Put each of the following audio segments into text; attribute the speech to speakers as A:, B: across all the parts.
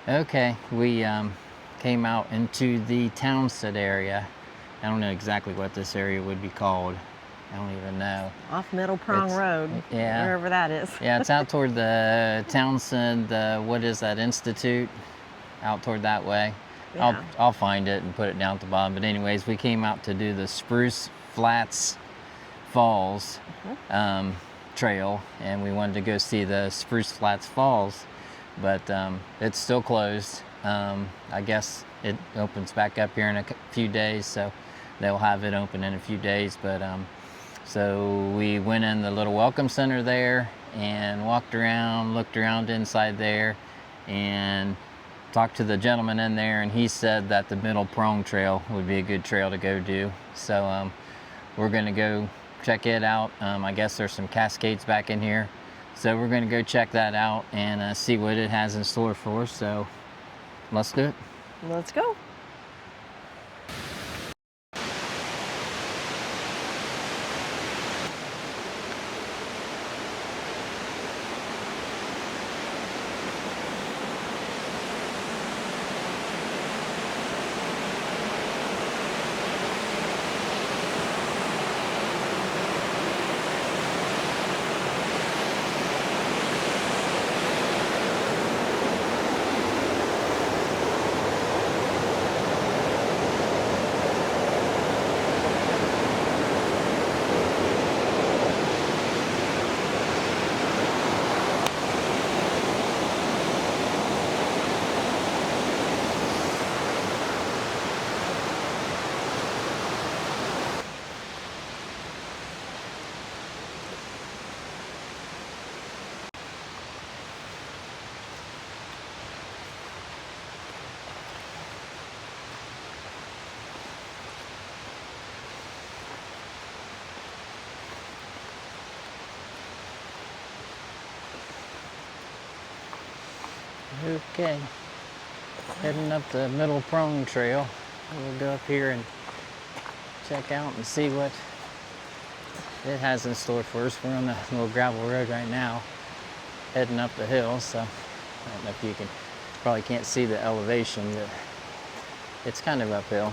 A: Okay, we came out into the Townsend area. I don't know exactly what this area would be called. I don't even know.
B: Off Middle Prong Road,
A: yeah,
B: wherever that is.
A: yeah, it's out toward the Townsend, what is that, Institute? Out toward that way.
B: Yeah.
A: I'll find it and put it down at the bottom. But anyways, we came out to do the Spruce Flats Falls trail, and we wanted to go see the Spruce Flats Falls, but it's still closed. I guess it opens back up here in a few days, so they'll have it open in a few days. But so we went in the little welcome center there and walked around, looked around inside there, and talked to the gentleman in there, and he said that the Middle Prong Trail would be a good trail to go do. So we're gonna go check it out. I guess there's some cascades back in here, so we're gonna go check that out and see what it has in store for us. So let's do it.
B: Let's go.
A: Okay, heading up the Middle Prong Trail. We'll go up here and check out and see what it has in store for us. We're on the little gravel road right now, heading up the hill, so I don't know if you can, probably can't see the elevation, but it's kind of uphill.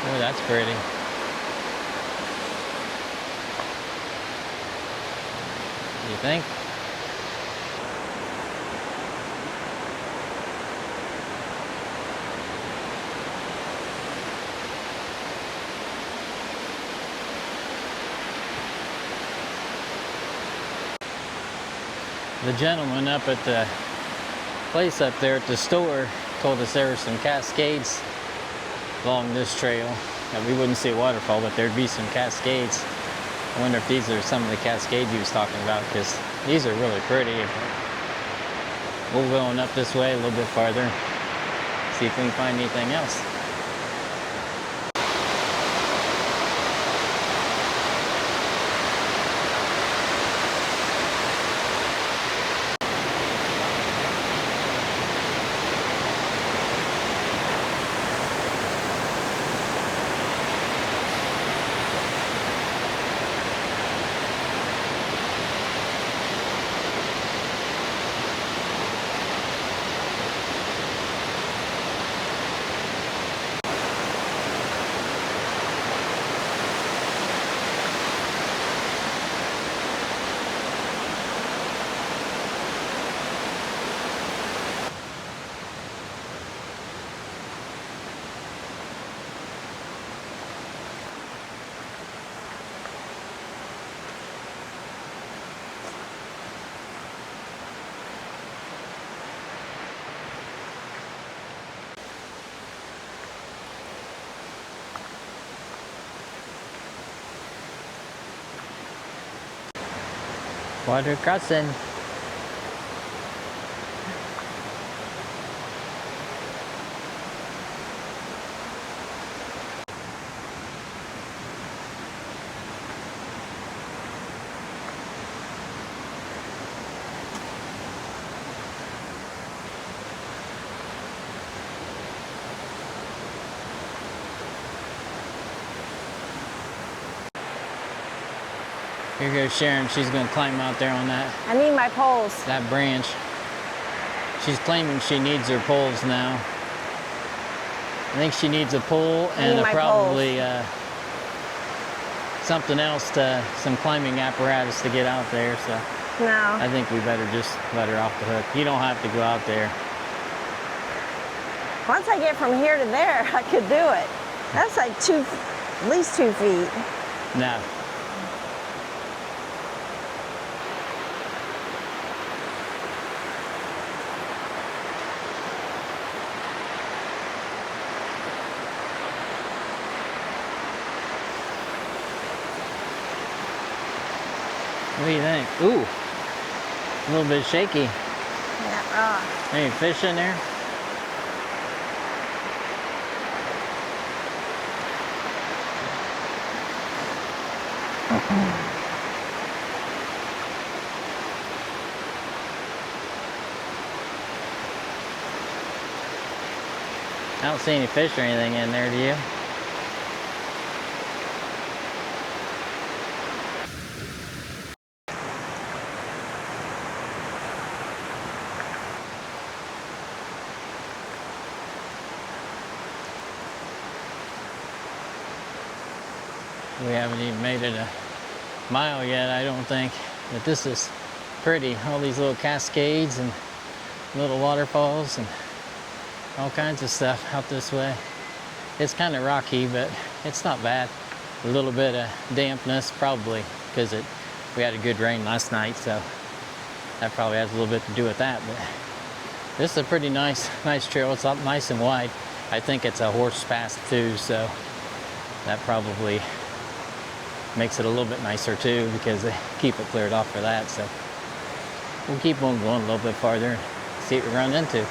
A: Oh, that's pretty. You think? The gentleman up at the place up there at the store told us there were some cascades along this trail. That we wouldn't see a waterfall, but there'd be some cascades. I wonder if these are some of the cascades he was talking about, because these are really pretty. We'll go on up this way a little bit farther, see if we can find anything else. Water crossing. Here goes Sharon. She's going to climb out there on that
B: I need my poles.
A: branch. She's claiming she needs her poles now. I think she needs a pole and probably something else, some climbing apparatus to get out there. So
B: No.
A: I think we better just let her off the hook. You don't have to go out there.
B: Once I get from here to there, I could do it. That's like at least 2 feet.
A: No. What do you think? Ooh, a little bit shaky.
B: Yeah.
A: Any fish in there? I don't see any fish or anything in there, do you? We haven't even made it a mile yet, I don't think. But this is pretty. All these little cascades and little waterfalls and all kinds of stuff out this way. It's kind of rocky, but it's not bad. A little bit of dampness, probably because we had a good rain last night, so that probably has a little bit to do with that. But this is a pretty nice trail. It's up nice and wide. I think it's a horse pass too, so that probably makes it a little bit nicer too, because they keep it cleared off for that. So we'll keep on going a little bit farther and see what we run into.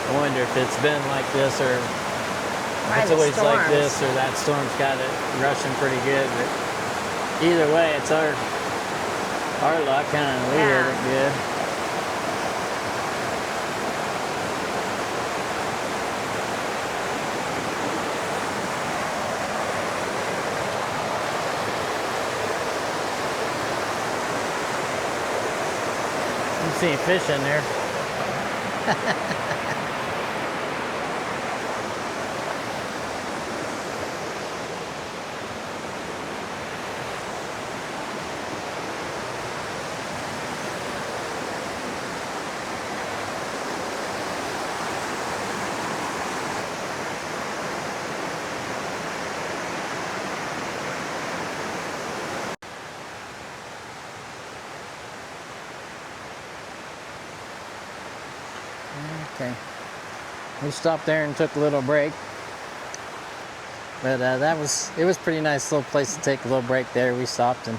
A: I wonder if it's been like this or
B: Right,
A: it's
B: the
A: always like
B: storms.
A: this or that storm's got it rushing pretty good. But either way, it's our luck, huh? We hit it good. I'm seeing fish in there. Okay. We stopped there and took a little break. But it was pretty nice little place to take a little break there. We stopped and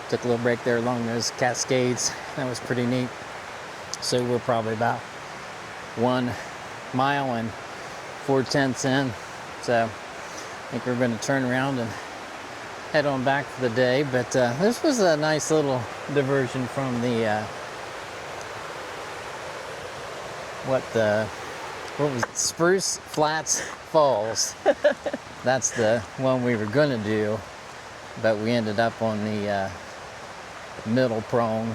A: took a little break there along those cascades. That was pretty neat. So we're probably about 1 mile and 4/10 in. So I think we're going to turn around and head on back for the day. But this was a nice little diversion from the what was it? Spruce Flats Falls. That's the one we were going to do, but we ended up on the Middle Prong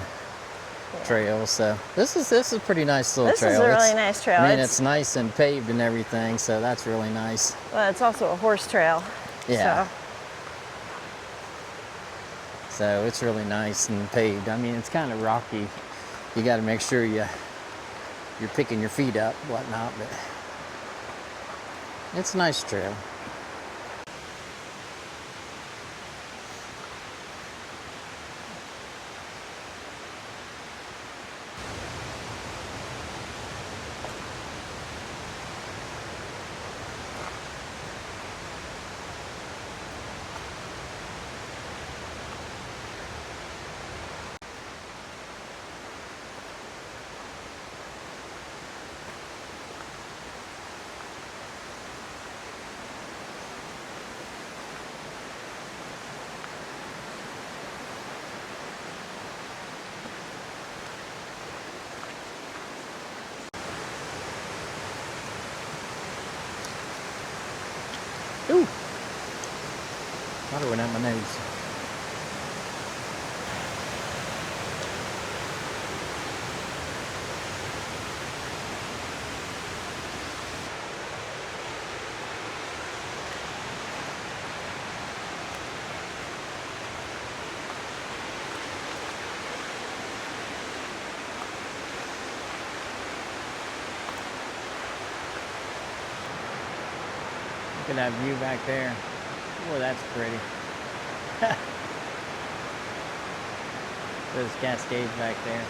A: Trail. So this is a pretty nice little trail.
B: This is a really nice trail.
A: I mean, it's nice and paved and everything, so that's really nice.
B: Well, it's also a horse trail.
A: Yeah. So it's really nice and paved. I mean, it's kind of rocky. You got to make sure you're picking your feet up, whatnot, but it's a nice trail. Ooh, water went out my nose. Look at that view back there. Oh, that's pretty. Those cascades back there.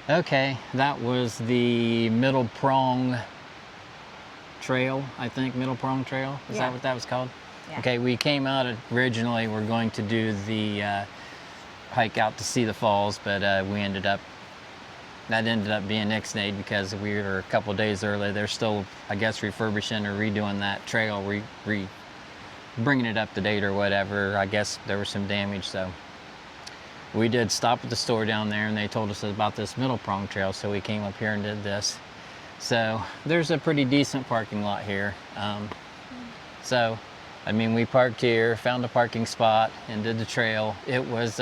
A: Okay, that was the Middle Prong Trail, I think. Middle Prong Trail? Is that what that was called?
B: Yeah.
A: Okay, we came out originally, we're going to do the hike out to see the falls, but that ended up being nixed because we were a couple days early. They're still, I guess, refurbishing or redoing that trail, bringing it up to date or whatever. I guess there was some damage, so we did stop at the store down there and they told us about this Middle Prong Trail, so we came up here and did this. So there's a pretty decent parking lot here. So, I mean, we parked here, found a parking spot, and did the trail. It was,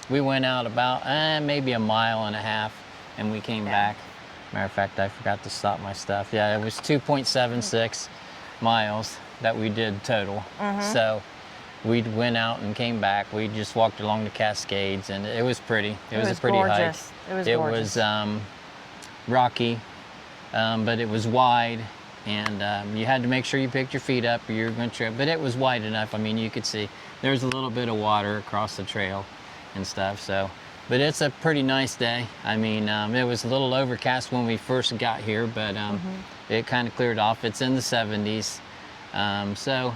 A: we went out about maybe 1.5 miles, and we came back. Matter of fact, I forgot to stop my stuff. Yeah, it was 2.76 miles that we did total. So we went out and came back. We just walked along the Cascades, and it was pretty. It was a pretty
B: gorgeous.
A: hike.
B: It was
A: Rocky, but it was wide, and you had to make sure you picked your feet up or you were going to trip. But it was wide enough. I mean, you could see there was a little bit of water across the trail and stuff. So, but it's a pretty nice day. I mean, it was a little overcast when we first got here, but it kind of cleared off. It's in the 70s, so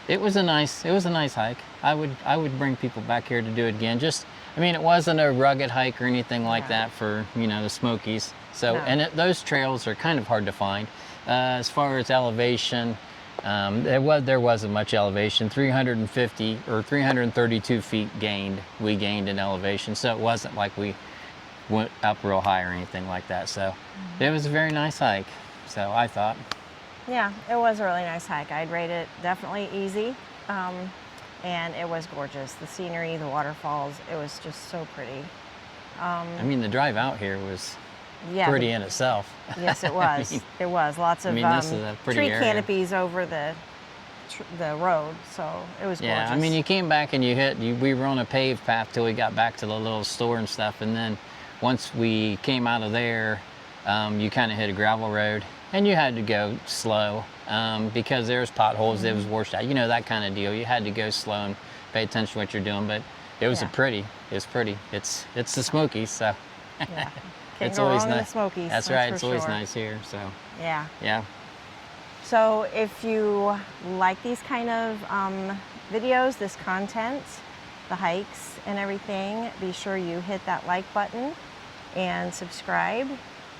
A: it was a nice hike. I would bring people back here to do it again. Just, I mean, it wasn't a rugged hike or anything like that for, you know, the Smokies. So, and those trails are kind of hard to find. As far as elevation, there wasn't much elevation. 350 or 332 feet we gained in elevation. So it wasn't like we went up real high or anything like that. So it was a very nice hike. So I thought.
B: Yeah, it was a really nice hike. I'd rate it definitely easy. And it was gorgeous. The scenery, the waterfalls, it was just so pretty.
A: I mean, the drive out here was pretty in itself.
B: Yes, it was. It was. Lots of
A: this is a pretty
B: tree
A: area.
B: Canopies over the road, so it was gorgeous.
A: Yeah, I mean, you came back and we were on a paved path till we got back to the little store and stuff, and then once we came out of there, you kind of hit a gravel road, and you had to go slow because there's potholes. It was washed out, you know, that kind of deal. You had to go slow and pay attention to what you're doing, but it was pretty. It's the Smokies, so
B: yeah.
A: it's always nice.
B: The Smokies,
A: that's right. It's always nice here. So yeah.
B: So if you like these kind of videos, this content, the hikes and everything, be sure you hit that like button and subscribe.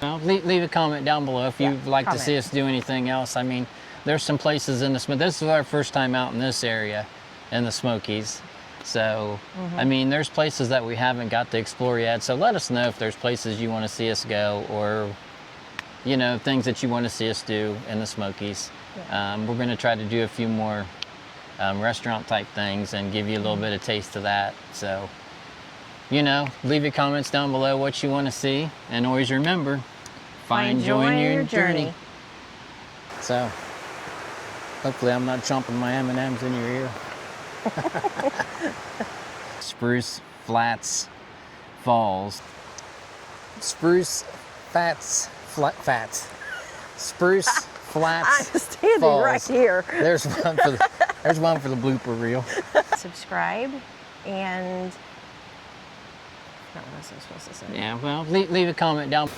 A: Well, leave a comment down below if you'd like to see us do anything else. I mean, there's some places in this is our first time out in this area in the Smokies. So, I mean, there's places that we haven't got to explore yet. So let us know if there's places you want to see us go, or, you know, things that you want to see us do in the Smokies. We're going to try to do a few more restaurant type things and give you a little bit of taste of that. So, you know, leave your comments down below what you want to see. And always remember, find joy in your journey. So, hopefully I'm not chomping my M&Ms in your ear. Spruce Flats Falls. Spruce Flats. Spruce Flats.
B: I'm standing
A: Falls.
B: right here.
A: There's one for the blooper reel.
B: Subscribe and. Not what I was supposed to say.
A: Yeah, well, leave a comment down.